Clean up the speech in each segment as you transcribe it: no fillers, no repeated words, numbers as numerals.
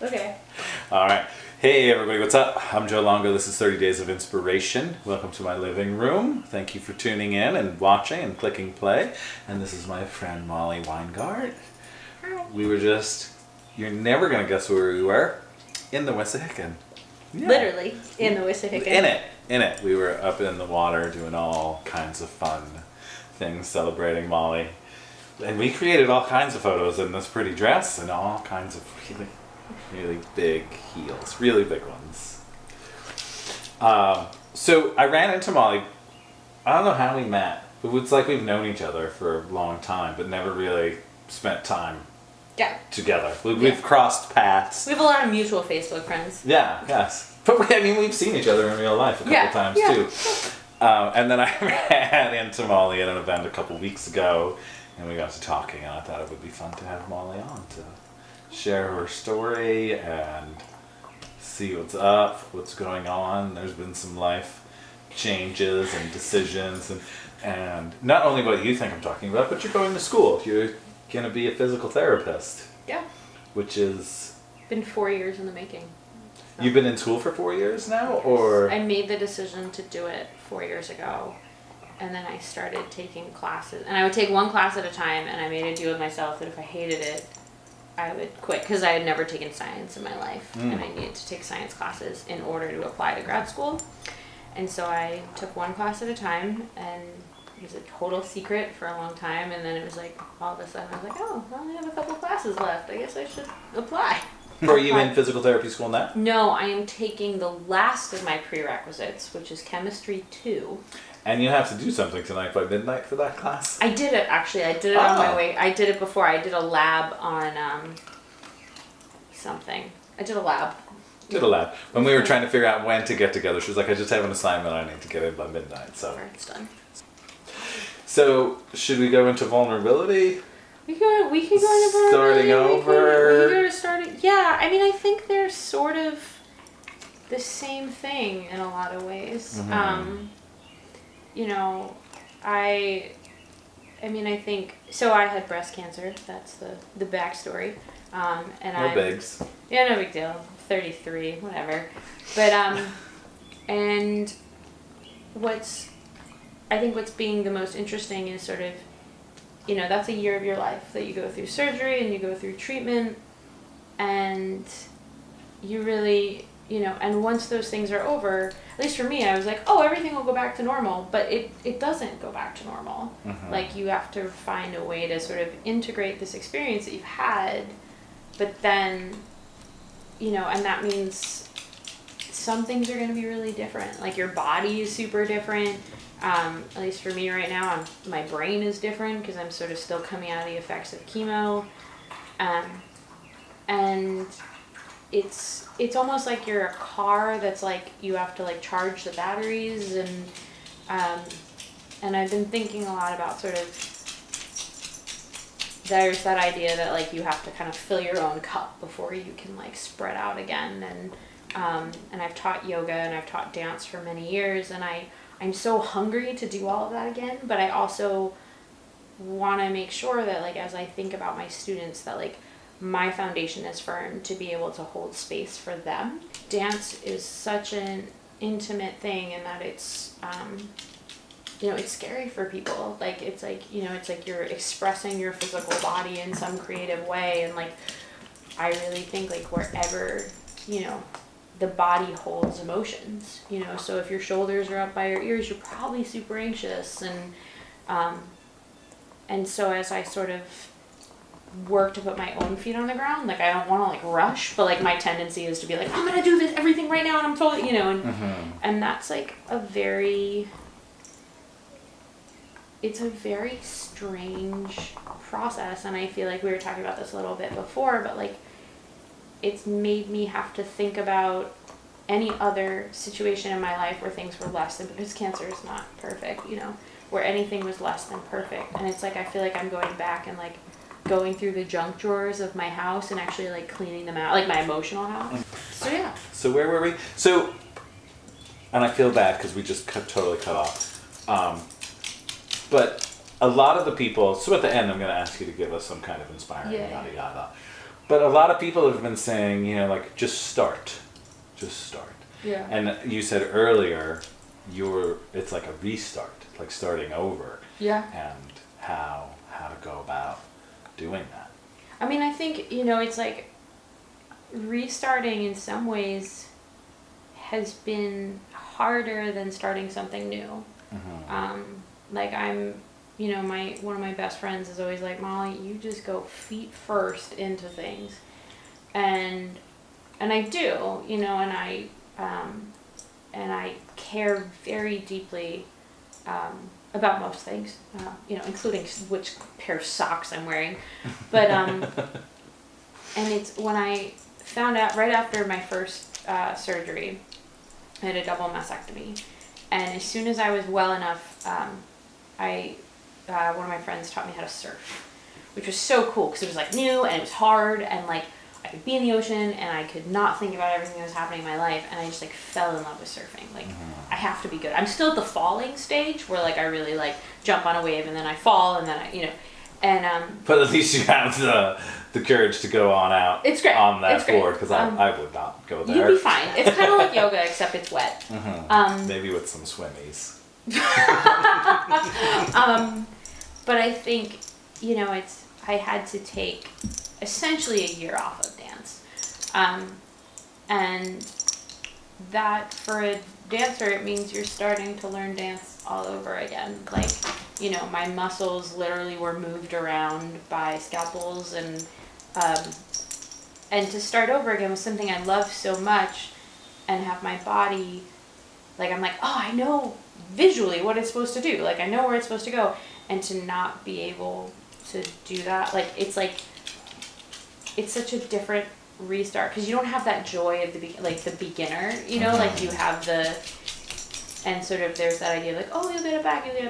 Okay. All right. Hey, everybody, what's up? I'm Joe Longo. This is 30 Days of Inspiration. Welcome to my living room. Thank you for tuning in and watching and clicking play. And this is my friend Molly Weingart. Hi. We were you're never going to guess where we were. In the Wissahickon. Yeah. Literally in the Wissahickon. In it. We were up in the water doing all kinds of fun things, celebrating Molly. And we created all kinds of photos in this pretty dress and all kinds of really big heels, really big ones. So I ran into Molly. I don't know how we met, but it's like we've known each other for a long time, but never really spent time together. We've crossed paths. We have a lot of mutual Facebook friends. Yeah, yes. But we've seen each other in real life a couple times too. And then I ran into Molly at an event a couple weeks ago, and we got to talking, and I thought it would be fun to have Molly on to share her story and see what's up, what's going on. There's been some life changes and decisions, and not only what you think I'm talking about, but you're going to school. You're going to be a physical therapist. Yeah. Which is... Been 4 years in the making. So. You've been in school for 4 years now, or...? I made the decision to do it 4 years ago, and then I started taking classes. And I would take one class at a time, and I made a deal with myself that if I hated it, I would quit, because I had never taken science in my life, and I needed to take science classes in order to apply to grad school. And so I took one class at a time, and it was a total secret for a long time, and then it was like, all of a sudden I was like, oh, I only have a couple classes left, I guess I should apply. Are you in physical therapy school now? No, I am taking the last of my prerequisites, which is chemistry 2. And you have to do something tonight by midnight for that class? I did it, actually. I did it on my way. I did it before. I did a lab on something. I did a lab. When we were trying to figure out when to get together, she was like, I just have an assignment I need to get in by midnight. So it's done. So, should we go into vulnerability? We can go into vulnerability. Starting over. We can start. Yeah, I mean, I think they're sort of the same thing in a lot of ways. Mm-hmm. You know, I mean, I think, so I had breast cancer. That's the backstory. And no bigs. Yeah, no big deal. 33, whatever. But, and I think what's being the most interesting is sort of, you know, that's a year of your life that you go through surgery and you go through treatment, and you really, you know, and once those things are over, at least for me, I was like, oh, everything will go back to normal, but it doesn't go back to normal. Mm-hmm. Like, you have to find a way to sort of integrate this experience that you've had, but then, you know, and that means some things are going to be really different. Like, your body is super different. At least for me right now, my brain is different because I'm sort of still coming out of the effects of chemo. And it's almost like you're a car that's like, you have to like charge the batteries, and I've been thinking a lot about sort of, there's that idea that like you have to kind of fill your own cup before you can like spread out again. And I've taught yoga and I've taught dance for many years, and I'm so hungry to do all of that again, but I also want to make sure that, like, as I think about my students, that, like, my foundation is firm to be able to hold space for them. Dance is such an intimate thing in that it's, you know, it's scary for people. Like, it's like, you know, it's like you're expressing your physical body in some creative way, and, like, I really think, like, wherever, you know, the body holds emotions, you know, so if your shoulders are up by your ears, you're probably super anxious, and so as I sort of work to put my own feet on the ground, like, I don't want to like rush, but like my tendency is to be like, I'm gonna do this everything right now, and I'm totally, you know, and that's like it's a very strange process, and I feel like we were talking about this a little bit before, but like, it's made me have to think about any other situation in my life where things were less than, because cancer is not perfect, you know, where anything was less than perfect. And it's like, I feel like I'm going back and like going through the junk drawers of my house and actually like cleaning them out, like my emotional house. So yeah. So where were we? So, and I feel bad because we just totally cut off. But a lot of the people, so at the end I'm going to ask you to give us some kind of inspiring yada yada. But a lot of people have been saying, you know, like, just start. Just start. Yeah. And you said earlier, it's like a restart, like starting over. Yeah. And how to go about doing that. I mean, I think, you know, it's like restarting in some ways has been harder than starting something new. Like you know, one of my best friends is always like, Molly, you just go feet first into things. And I do, you know, and I care very deeply about most things, you know, including which pair of socks I'm wearing. But and it's when I found out right after my first surgery, I had a double mastectomy, and as soon as I was well enough, one of my friends taught me how to surf, which was so cool because it was like new and it was hard, and like I could be in the ocean and I could not think about everything that was happening in my life, and I just like fell in love with surfing. Like I have to be good. I'm still at the falling stage where like I really like jump on a wave and then I fall and then I, you know, and but at least you have the courage to go on out. It's great. On that It's great. board, because I would not go there. You'd be fine. It's kind of like yoga except it's wet. Maybe with some swimmies. But I think, you know, I had to take essentially a year off of dance. And that for a dancer, it means you're starting to learn dance all over again. Like, you know, my muscles literally were moved around by scalpels, and to start over again was something I loved so much, and have my body, like, I'm like, oh, I know visually what it's supposed to do. Like, I know where it's supposed to go. And to not be able to do that, it's such a different restart, because you don't have that joy of the beginner, you know, like you have and sort of there's that idea like, oh, you'll get it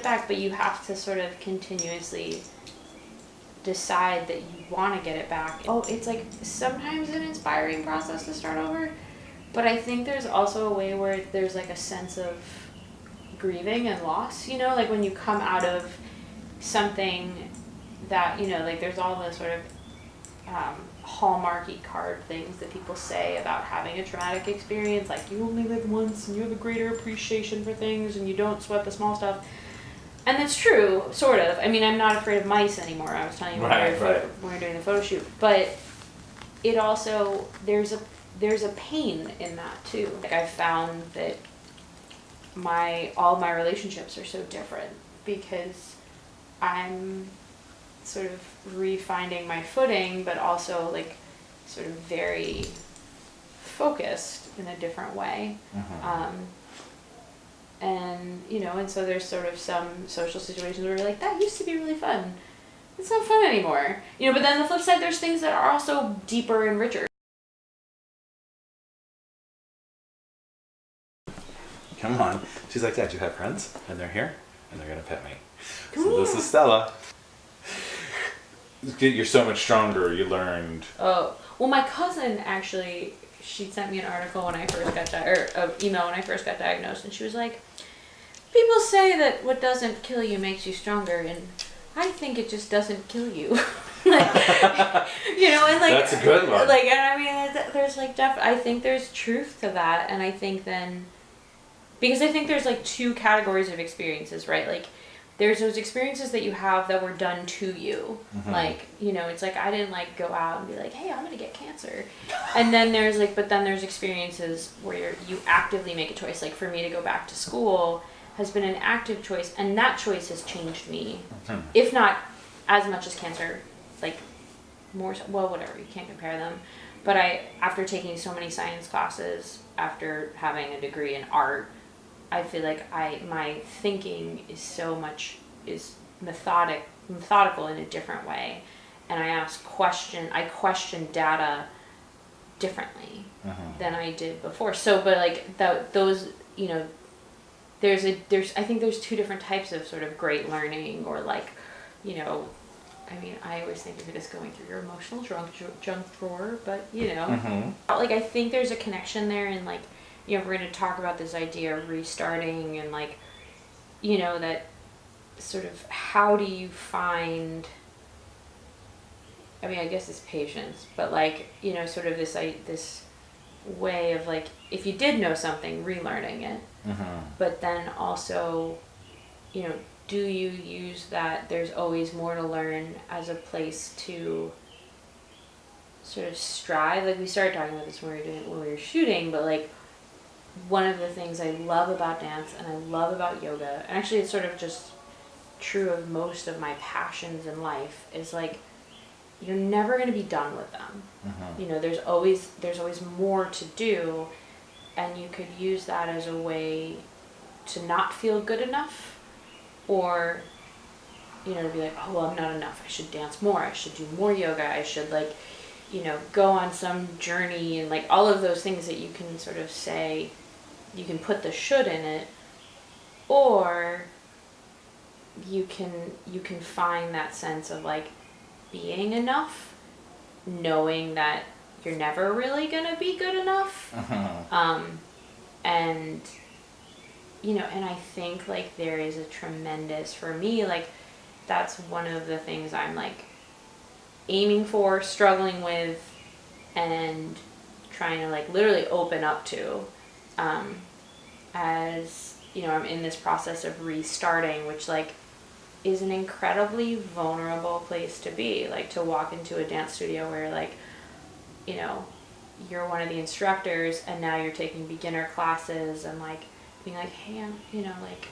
back, but you have to sort of continuously decide that you want to get it back. Oh, it's like sometimes an inspiring process to start over, but I think there's also a way where there's like a sense of grieving and loss, you know, like when you come out of something that, you know, like there's all the sort of hallmarky card things that people say about having a traumatic experience, like you only live once and you have a greater appreciation for things and you don't sweat the small stuff. And that's true, sort of. I mean, I'm not afraid of mice anymore. I was telling you when we were doing the photo shoot. But it also, there's a pain in that too. Like I've found that all my relationships are so different because I'm sort of refinding my footing, but also like sort of very focused in a different way. And, you know, and so there's sort of some social situations where you're like, that used to be really fun. It's not fun anymore. You know, but then the flip side, there's things that are also deeper and richer. Come on. She's like, Dad, you have friends? And they're here? And they're going to pet me. Come so here. This is Stella. You're so much stronger. You learned. Oh, well, my cousin actually, she sent me an article when I first got an email when I first got diagnosed, and she was like, people say that what doesn't kill you makes you stronger, and I think it just doesn't kill you. Like, you know, and like that's a good one. Like, and I mean, there's like I think there's truth to that, and I think then, because I think there's like two categories of experiences, right? Like, there's those experiences that you have that were done to you. Like, you know, it's like I didn't like go out and be like, hey, I'm gonna get cancer. And then there's like, but then there's experiences where you actively make a choice. Like for me to go back to school has been an active choice, and that choice has changed me. If not as much as cancer, like more, well, whatever, you can't compare them. But after taking so many science classes, after having a degree in art, I feel like my thinking is methodical in a different way, and I question data differently than I did before. So, but like those, you know, I think there's two different types of sort of great learning, or like, you know, I mean, I always think of it as going through your emotional junk drawer, but you know, like I think there's a connection there, and like, you know, we're going to talk about this idea of restarting, and like, you know, that sort of how do you find, I mean, I guess it's patience, but like, you know, sort of this way of like, if you did know something, relearning it, but then also, you know, do you use that there's always more to learn as a place to sort of strive? Like we started talking about this when we were shooting, but like one of the things I love about dance and I love about yoga, and actually it's sort of just true of most of my passions in life, is like you're never going to be done with them. You know, there's always more to do, and you could use that as a way to not feel good enough, or, you know, to be like, oh, well, I'm not enough, I should dance more, I should do more yoga, I should, like, you know, go on some journey, and like all of those things that you can sort of say, you can put the should in it, or you can find that sense of like being enough, knowing that you're never really gonna be good enough. And you know, and I think like there is a tremendous, for me, like that's one of the things I'm like aiming for, struggling with, and trying to like literally open up to, as you know, I'm in this process of restarting, which like is an incredibly vulnerable place to be, like to walk into a dance studio where like, you know, you're one of the instructors and now you're taking beginner classes, and like being like, hey, I'm, you know, like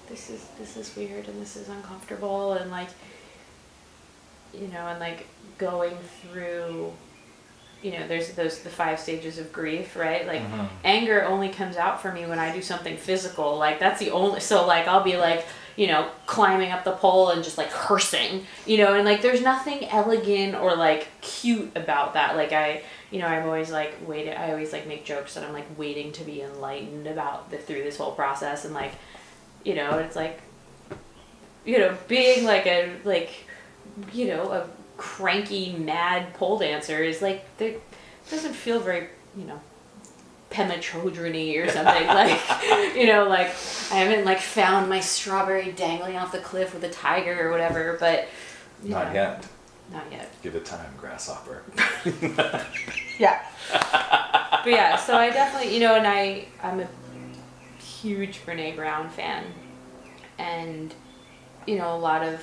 this is weird and this is uncomfortable, and like, you know, and like going through, you know, there's the 5 stages of grief, right? Like anger only comes out for me when I do something physical. Like that's the only, so like I'll be like, you know, climbing up the pole and just like cursing, you know, and like there's nothing elegant or like cute about that. Like I'm always like I always like make jokes that I'm like waiting to be enlightened about through this whole process, and like, you know, it's like, you know, being like you know, a cranky mad pole dancer is like, it doesn't feel very, you know, Pema Chodron-y or something. Like, you know, like I haven't like found my strawberry dangling off the cliff with a tiger or whatever, but not yet. Give it time, grasshopper. Yeah. But yeah, so I definitely, you know, and I'm a huge Brene Brown fan, and you know, a lot of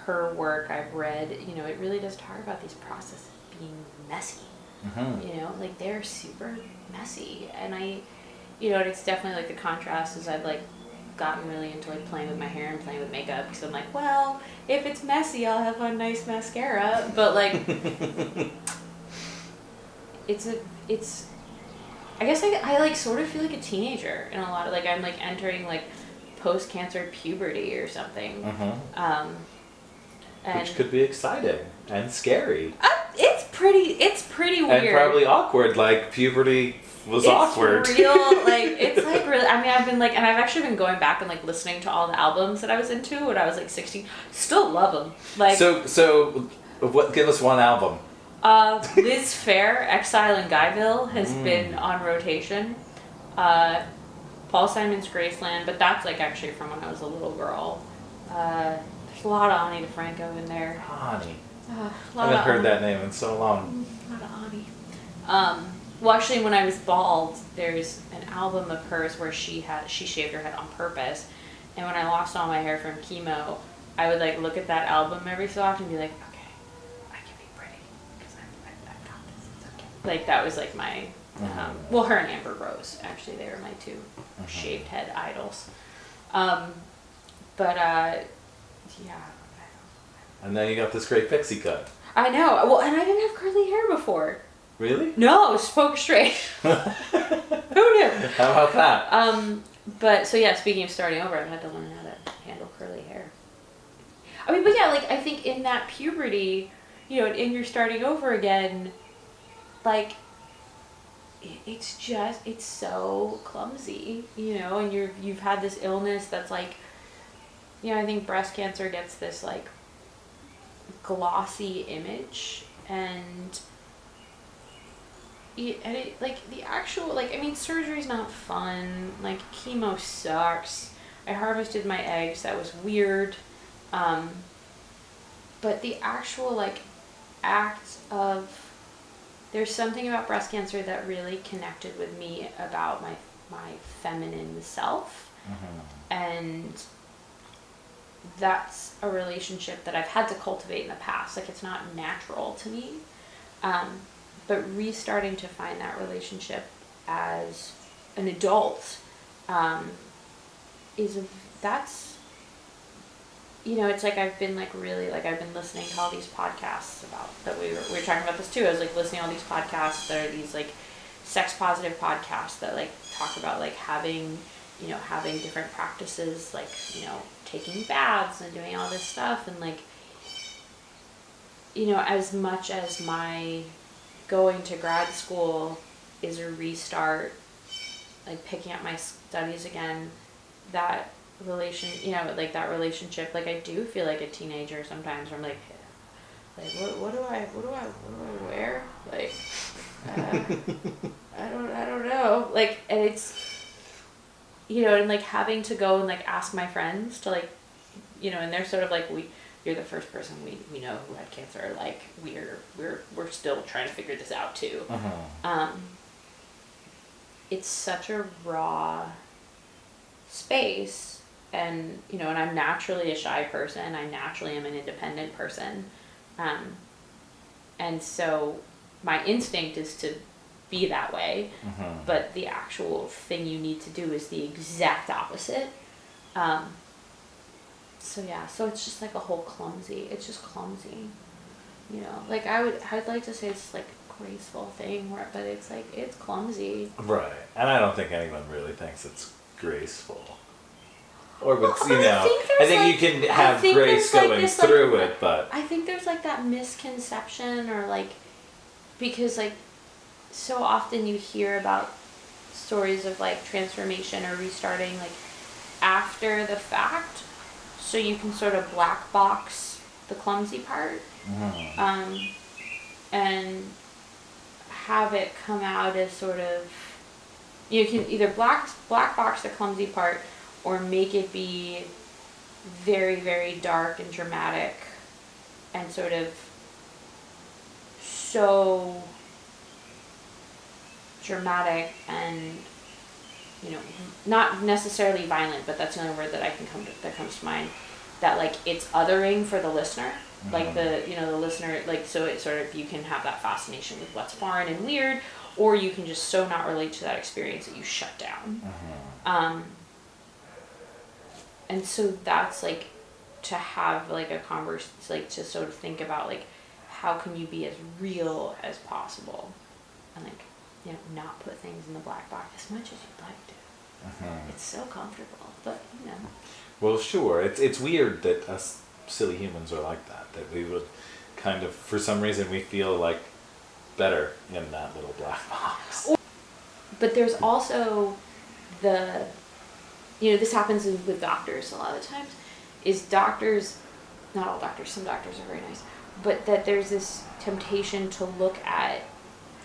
her work I've read, you know, it really does talk about these processes being messy. You know, like they're super messy, and you know, and it's definitely like the contrast is I've like gotten really into like playing with my hair and playing with makeup, because I'm like, well, if it's messy, I'll have a nice mascara, but like it's I guess I like sort of feel like a teenager in a lot of, like I'm like entering like post-cancer puberty or something. Which could be exciting and scary. It's pretty weird. And probably awkward, like puberty was awkward. It's real, like, it's like really, I mean, I've been like, and I've actually been going back and like listening to all the albums that I was into when I was like 16. Still love them. Like, so what? Give us one album. Liz Phair, Exile in Guyville has been on rotation. Paul Simon's Graceland, but that's like actually from when I was a little girl. There's a lot of Ani DeFranco in there. Ani. I haven't heard that name in so long. A lot of Ani. Well, actually, when I was bald, there's an album of hers where she shaved her head on purpose, and when I lost all my hair from chemo, I would like look at that album every so often and be like, okay, I can be pretty because I've got this. It's okay. Like that was like my, well, her and Amber Rose, actually, they were my two shaved head idols. But yeah. And then you got this great pixie cut. I know. Well, and I didn't have curly hair before. Really? No, spoke straight. Who knew? How about that? But so yeah, speaking of starting over, I had to learn how to handle curly hair. I mean, but yeah, like I think in that puberty, you know, in your starting over again, like it's so clumsy, you know, and you've had this illness that's like, you know, I think breast cancer gets this like glossy image, and it like the actual, like, I mean, surgery's not fun, like chemo sucks, I harvested my eggs, that was weird, but the actual like act of, there's something about breast cancer that really connected with me about my feminine self. And that's a relationship that I've had to cultivate in the past. Like, it's not natural to me. But restarting to find that relationship as an adult, that's, you know, it's like I've been like really, like I've been listening to all these podcasts about, that we were talking about this too. I was like listening to all these podcasts that are these like sex positive podcasts that like talk about like having different practices, like, you know, taking baths and doing all this stuff. And like, you know, as much as my going to grad school is a restart, like picking up my studies again, that relationship, like I do feel like a teenager sometimes, where I'm like what do I wear? Like, I don't know. Like, and it's, you know, and like having to go and like ask my friends to like, you know, and they're sort of like, you're the first person we know who had cancer. Like, we're still trying to figure this out too. It's such a raw space, and you know, and I'm naturally a shy person. I naturally am an independent person, and so my instinct is to be that way. But the actual thing you need to do is the exact opposite. So it's just like a whole clumsy. It's just clumsy, you know. Like I'd like to say it's like a graceful thing, but it's like it's clumsy. Right, and I don't think anyone really thinks it's graceful. Or, but you know, I think like, you can have grace going like through like, it, but I think there's like that misconception, or like, because like so often you hear about stories of like transformation or restarting like after the fact, so you can sort of black box the clumsy part, and have it come out as sort of, you can either black box the clumsy part, or make it be very, very dark and dramatic, and sort of so dramatic and, you know, not necessarily violent, but that's the only word that that comes to mind, that like it's othering for the listener. Like the listener, like, so it sort of, you can have that fascination with what's foreign and weird, or you can just so not relate to that experience that you shut down. And so that's like, to have like a converse, like to sort of think about like, how can you be as real as possible, and like, you know, not put things in the black box as much as you'd like to. It's so comfortable, but you know. Well, sure. It's weird that us silly humans are like that we would kind of, for some reason, we feel like better in that little black box. But there's also the, you know, this happens with doctors a lot of the times, is doctors, not all doctors, some doctors are very nice, but that there's this temptation to look at,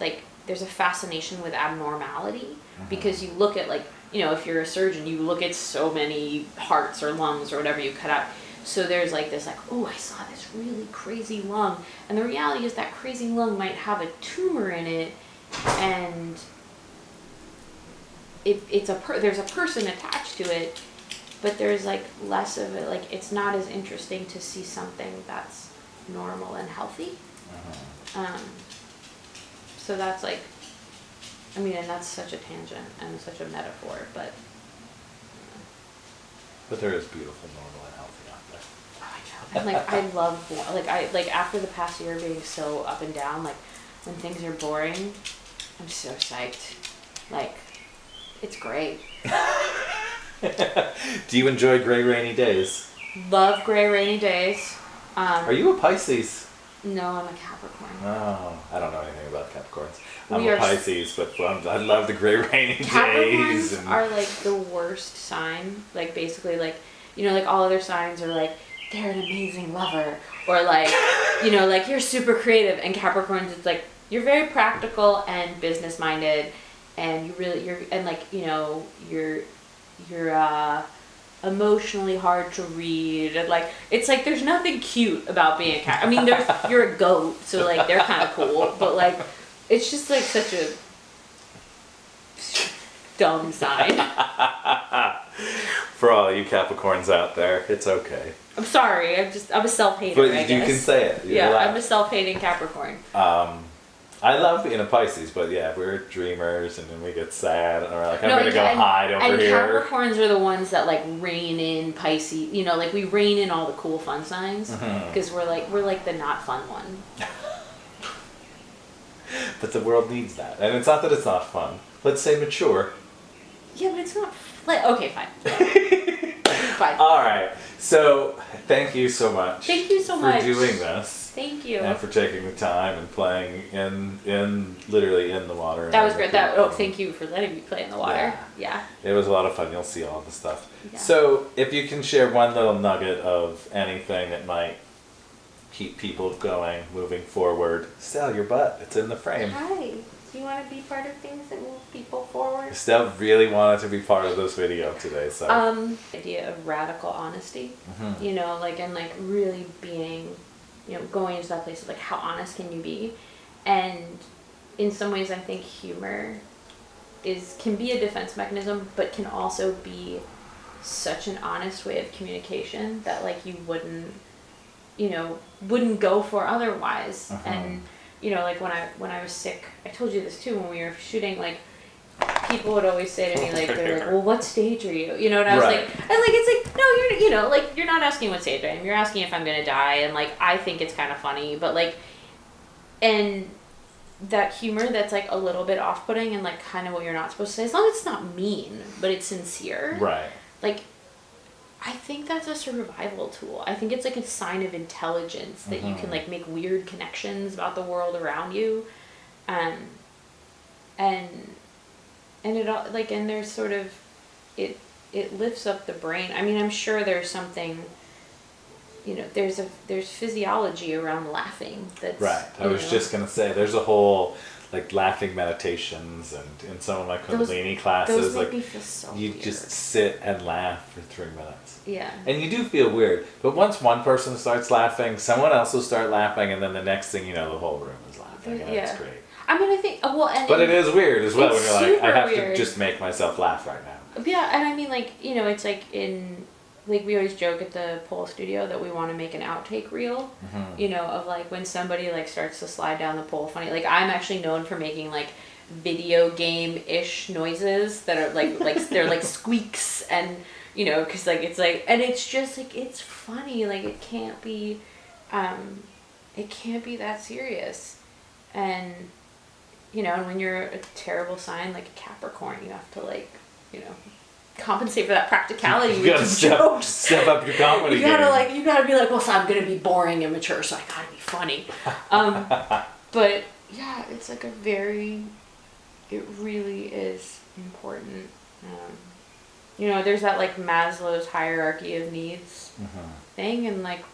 like, there's a fascination with abnormality, because you look at, like, you know, if you're a surgeon, you look at so many hearts or lungs or whatever you cut out. So there's like this, like, oh, I saw this really crazy lung. And the reality is that crazy lung might have a tumor in it, and there's a person attached to it, but there's like less of it. Like, it's not as interesting to see something that's normal and healthy. So that's like, I mean, and that's such a tangent and such a metaphor, but. But there is beautiful, normal, and healthy out there. Oh, I know. And like, I love, after the past year being so up and down, like, when things are boring, I'm so psyched. Like, it's great. Do you enjoy gray, rainy days? Love gray, rainy days. Are you a Pisces? No, I'm a Capricorn. Oh, I don't know anything about Capricorns. I'm a Pisces, but I love the gray, rainy days. Capricorns are like the worst sign. Like, basically, like, you know, like all other signs are like, they're an amazing lover, or like, you know, like, you're super creative. And Capricorns, it's like, you're very practical and business minded, and you're and like, you know, you're emotionally hard to read, and like it's like there's nothing cute about being a cat. I mean, you're a goat, so like they're kind of cool, but like it's just like such a dumb sign. For all you Capricorns out there, it's okay. I'm sorry. I'm a self-hater. But I you guess. can say it. You're yeah, allowed. I'm a self-hating Capricorn. I love being a Pisces, but yeah, we're dreamers, and then we get sad, and we're like, I'm gonna go and, hide over and here. And Capricorns are the ones that like rein in Pisces. You know, like we rein in all the cool fun signs because we're like the not fun one. But the world needs that, and it's not that it's not fun. Let's say mature. Yeah, but it's not. Okay, fine. Fine. All right. So thank you so much. Thank you so much for doing this. Thank you. And for taking the time and playing in literally in the water. That was great. Thank you for letting me play in the water. Yeah. It was a lot of fun. You'll see all the stuff. Yeah. So if you can share one little nugget of anything that might keep people going, moving forward, sell your butt. It's in the frame. Hi. Do you want to be part of things that move people forward? Estelle really wanted to be part of this video today, so. Idea of radical honesty, you know, like, and like really being, you know, going into that place of like, how honest can you be? And in some ways I think humor can be a defense mechanism, but can also be such an honest way of communication that like you wouldn't go for otherwise. And you know, like when I was sick, I told you this too when we were shooting, like people would always say to me, like, they're like, well, what stage are you? You know, and I was like, it's like, no, you're not asking what stage I am. You're asking if I'm going to die. And like, I think it's kind of funny, but like, and that humor that's like a little bit off-putting and like kind of what you're not supposed to say, as long as it's not mean, but it's sincere. Right. Like, I think that's a survival tool. I think it's like a sign of intelligence that you can like make weird connections about the world around you, and it all like, and there's sort of it lifts up the brain. I mean, I'm sure there's something, you know, there's physiology around laughing that's right. I was just gonna say there's a whole like laughing meditations, and in some of my Kundalini classes, those make like me feel so you weird. just sit and laugh for 3 minutes. Yeah. And you do feel weird, but once one person starts laughing, someone else will start laughing, and then the next thing you know, the whole room is laughing, and it's great. I mean, I think but it is weird as well when you're like, I have weird. to just make myself laugh right now. Yeah, and I mean, like, you know, it's like like we always joke at the pole studio that we want to make an outtake reel, you know, of like when somebody like starts to slide down the pole funny. Like I'm actually known for making like video game-ish noises that are like they're like squeaks, and you know, because like it's like, and it's just like, it's funny, like it can't be that serious. And you know, and when you're a terrible sign like a Capricorn, you have to like, you know, compensate for that practicality. You gotta step up your comedy. You gotta be like, well, so I'm gonna be boring and mature, so I gotta be funny. But yeah, it's like it really is important. You know, there's that like Maslow's hierarchy of needs thing, and like,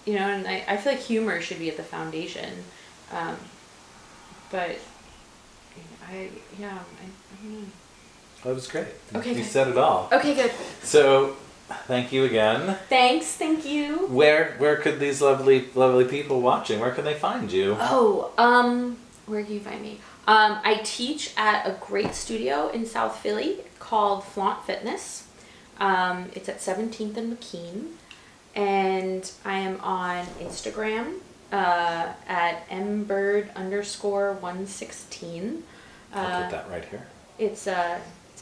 you know, and I feel like humor should be at the foundation, but I don't know. That was great. Okay, You said it all. Okay, good. So, thank you again. Thanks, thank you. Where could these lovely people watching, where can they find you? Oh, where can you find me? I teach at a great studio in South Philly called Flaunt Fitness. It's at 17th and McKean. And I am on Instagram at mbird_116. I'll put that right here. It's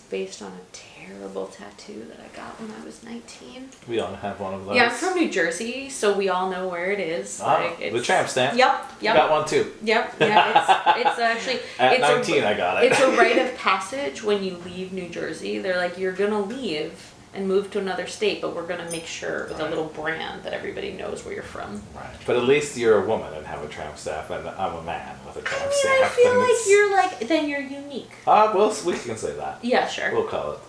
based on a terrible tattoo that I got when I was 19. We all have one of those. Yeah, I'm from New Jersey, so we all know where it is. The tramp stamp. Yep. Got one too. Yep. Yeah, it's actually at 19 I got it. It's a rite of passage when you leave New Jersey. They're like, you're gonna leave and move to another state, but we're gonna make sure with a little brand that everybody knows where you're from. Right. But at least you're a woman and have a tramp stamp, and I'm a man with a tramp stamp. I feel like you're like, then you're unique. Well, we can say that. Yeah, sure. We'll call it.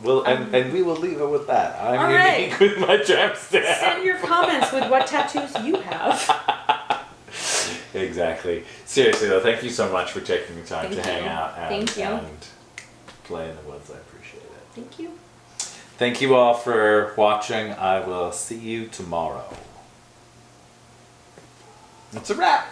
And we will leave it with that. I'm all unique with my tramp stamp. Send your comments with what tattoos you have. Exactly. Seriously though, thank you so much for taking the time Thank to hang you. out Thank you. and play in the woods. I appreciate it. Thank you. Thank you all for watching. I will see you tomorrow. That's a wrap.